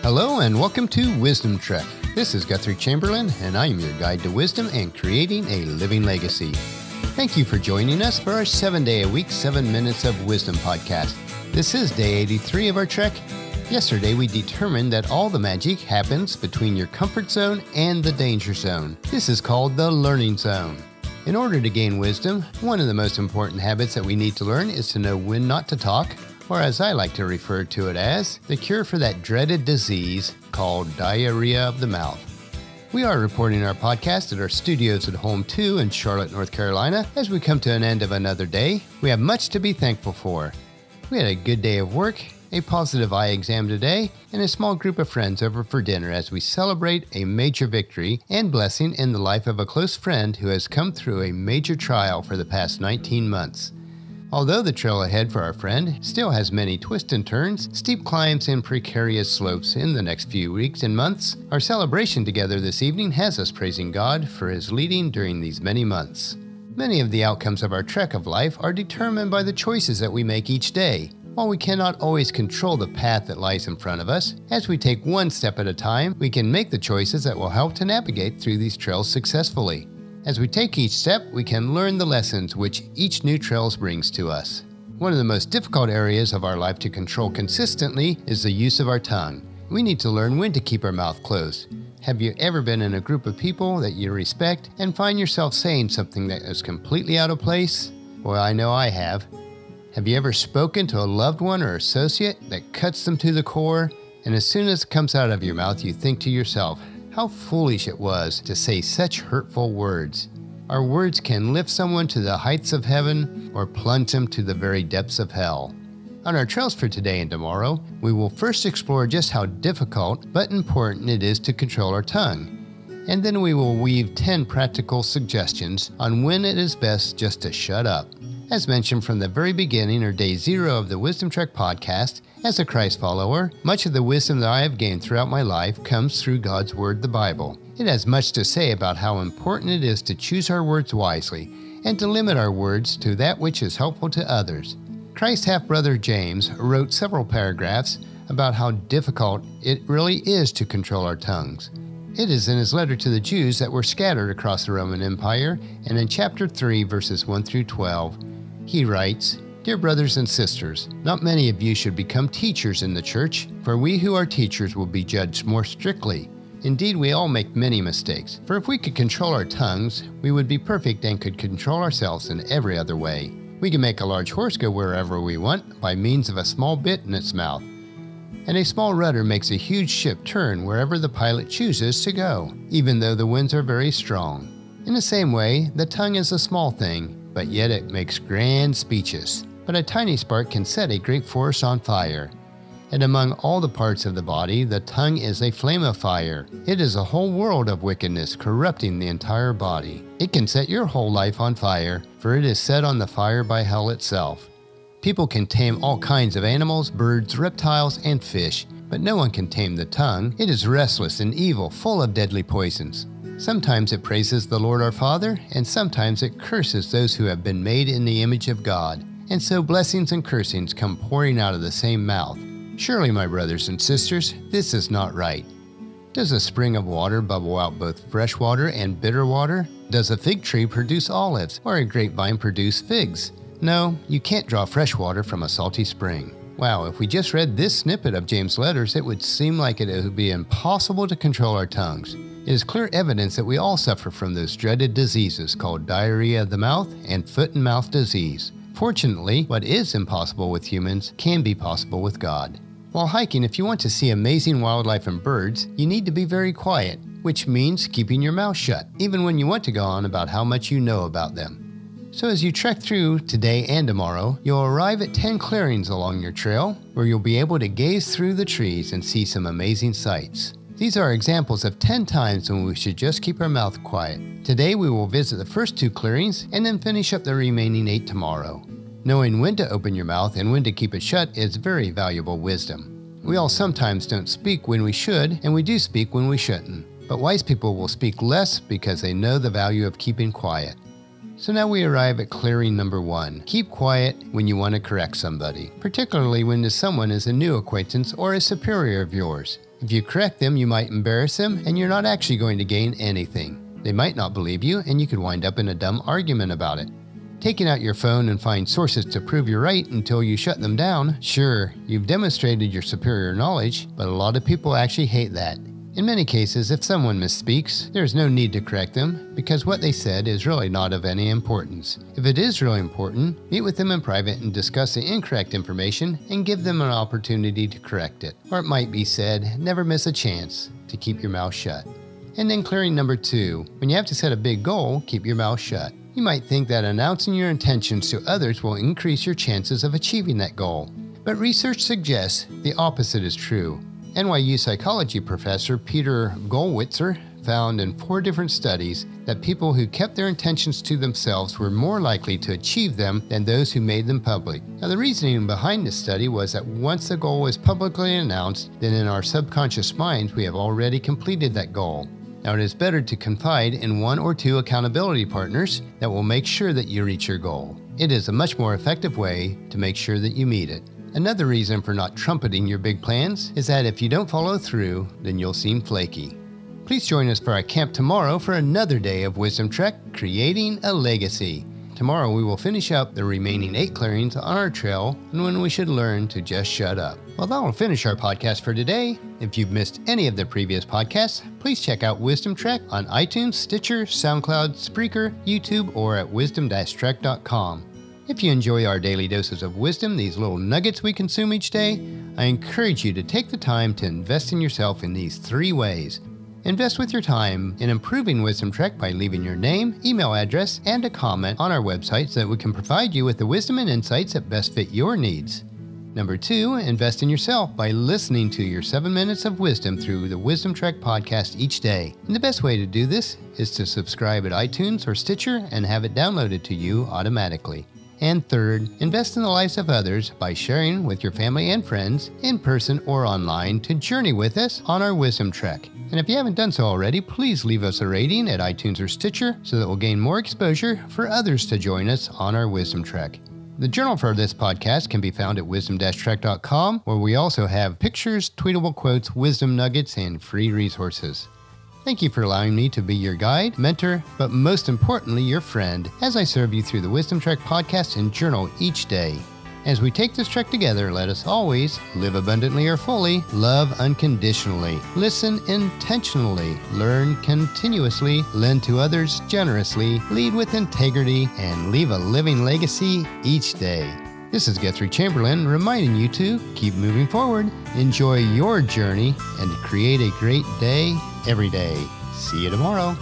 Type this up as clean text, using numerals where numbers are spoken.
Hello and welcome to Wisdom Trek. This is Guthrie Chamberlain and I am your guide to wisdom and creating a living legacy. Thank you for joining us for our 7-day-a-week, 7 Minutes of Wisdom podcast. This is day 83 of our trek. Yesterday we determined that all the magic happens between your comfort zone and the danger zone. This is called the learning zone. In order to gain wisdom, one of the most important habits that we need to learn is to know when not to talk, or as I like to refer to it as, the cure for that dreaded disease called diarrhea of the mouth. We are reporting our podcast at our studios at Home 2 in Charlotte, North Carolina. As we come to an end of another day, we have much to be thankful for. We had a good day of work, a positive eye exam today, and a small group of friends over for dinner as we celebrate a major victory and blessing in the life of a close friend who has come through a major trial for the past 19 months. Although the trail ahead for our friend still has many twists and turns, steep climbs and precarious slopes in the next few weeks and months, our celebration together this evening has us praising God for His leading during these many months. Many of the outcomes of our trek of life are determined by the choices that we make each day. While we cannot always control the path that lies in front of us, as we take one step at a time, we can make the choices that will help to navigate through these trails successfully. As we take each step, we can learn the lessons which each new trail brings to us. One of the most difficult areas of our life to control consistently is the use of our tongue. We need to learn when to keep our mouth closed. Have you ever been in a group of people that you respect and find yourself saying something that is completely out of place? Well, I know I have. Have you ever spoken to a loved one or associate that cuts them to the core, and as soon as it comes out of your mouth, you think to yourself, how foolish it was to say such hurtful words. Our words can lift someone to the heights of heaven or plunge them to the very depths of hell. On our trails for today and tomorrow, we will first explore just how difficult but important it is to control our tongue. And then we will weave 10 practical suggestions on when it is best just to shut up. As mentioned from the very beginning or day 0 of the Wisdom Trek podcast, as a Christ follower, much of the wisdom that I have gained throughout my life comes through God's Word, the Bible. It has much to say about how important it is to choose our words wisely and to limit our words to that which is helpful to others. Christ's half-brother James wrote several paragraphs about how difficult it really is to control our tongues. It is in his letter to the Jews that were scattered across the Roman Empire, and in chapter 3, verses 1 through 12, he writes, "Dear brothers and sisters, not many of you should become teachers in the church, for we who are teachers will be judged more strictly. Indeed, we all make many mistakes, for if we could control our tongues, we would be perfect and could control ourselves in every other way. We can make a large horse go wherever we want by means of a small bit in its mouth. And a small rudder makes a huge ship turn wherever the pilot chooses to go, even though the winds are very strong. In the same way, the tongue is a small thing, but yet it makes grand speeches. But a tiny spark can set a great forest on fire. And among all the parts of the body, the tongue is a flame of fire. It is a whole world of wickedness corrupting the entire body. It can set your whole life on fire, for it is set on the fire by hell itself. People can tame all kinds of animals, birds, reptiles, and fish, but no one can tame the tongue. It is restless and evil, full of deadly poisons. Sometimes it praises the Lord our Father, and sometimes it curses those who have been made in the image of God. And so blessings and cursings come pouring out of the same mouth. Surely, my brothers and sisters, this is not right. Does a spring of water bubble out both fresh water and bitter water? Does a fig tree produce olives, or a grapevine produce figs? No, you can't draw fresh water from a salty spring. Wow, if we just read this snippet of James' letters, it would seem like it would be impossible to control our tongues. It is clear evidence that we all suffer from those dreaded diseases called diarrhea of the mouth and foot and mouth disease. Fortunately, what is impossible with humans can be possible with God. While hiking, if you want to see amazing wildlife and birds, you need to be very quiet, which means keeping your mouth shut, even when you want to go on about how much you know about them. So as you trek through today and tomorrow, you'll arrive at 10 clearings along your trail, where you'll be able to gaze through the trees and see some amazing sights. These are examples of 10 times when we should just keep our mouth quiet. Today we will visit the first 2 clearings and then finish up the remaining 8 tomorrow. Knowing when to open your mouth and when to keep it shut is very valuable wisdom. We all sometimes don't speak when we should, and we do speak when we shouldn't. But wise people will speak less because they know the value of keeping quiet. So now we arrive at clearing number 1. Keep quiet when you want to correct somebody, particularly when this someone is a new acquaintance or a superior of yours. If you correct them, you might embarrass them, and you're not actually going to gain anything. They might not believe you, and you could wind up in a dumb argument about it. Taking out your phone and find sources to prove you're right until you shut them down, sure, you've demonstrated your superior knowledge, but a lot of people actually hate that. In many cases, if someone misspeaks, there's no need to correct them because what they said is really not of any importance. If it is really important, meet with them in private and discuss the incorrect information and give them an opportunity to correct it. Or it might be said, never miss a chance to keep your mouth shut. And then clearing number 2, when you have to set a big goal, keep your mouth shut. You might think that announcing your intentions to others will increase your chances of achieving that goal. But research suggests the opposite is true. NYU psychology professor Peter Gollwitzer found in 4 different studies that people who kept their intentions to themselves were more likely to achieve them than those who made them public. Now, the reasoning behind this study was that once the goal is publicly announced, then in our subconscious minds we have already completed that goal. Now, it is better to confide in 1 or 2 accountability partners that will make sure that you reach your goal. It is a much more effective way to make sure that you meet it. Another reason for not trumpeting your big plans is that if you don't follow through, then you'll seem flaky. Please join us for our camp tomorrow for another day of Wisdom Trek, Creating a Legacy. Tomorrow we will finish up the remaining 8 clearings on our trail and when we should learn to just shut up. Well, that will finish our podcast for today. If you've missed any of the previous podcasts, please check out Wisdom Trek on iTunes, Stitcher, SoundCloud, Spreaker, YouTube, or at wisdom-trek.com. If you enjoy our daily doses of wisdom, these little nuggets we consume each day, I encourage you to take the time to invest in yourself in these 3 ways. Invest with your time in improving Wisdom Trek by leaving your name, email address, and a comment on our website so that we can provide you with the wisdom and insights that best fit your needs. Number 2, invest in yourself by listening to your 7 minutes of wisdom through the Wisdom Trek podcast each day. And the best way to do this is to subscribe at iTunes or Stitcher and have it downloaded to you automatically. And third, invest in the lives of others by sharing with your family and friends, in person or online, to journey with us on our Wisdom Trek. And if you haven't done so already, please leave us a rating at iTunes or Stitcher so that we'll gain more exposure for others to join us on our Wisdom Trek. The journal for this podcast can be found at wisdom-trek.com, where we also have pictures, tweetable quotes, wisdom nuggets, and free resources. Thank you for allowing me to be your guide, mentor, but most importantly, your friend, as I serve you through the Wisdom Trek podcast and journal each day. As we take this trek together, let us always live abundantly or fully, love unconditionally, listen intentionally, learn continuously, lend to others generously, lead with integrity, and leave a living legacy each day. This is Guthrie Chamberlain reminding you to keep moving forward, enjoy your journey, and to create a great day every day. See you tomorrow.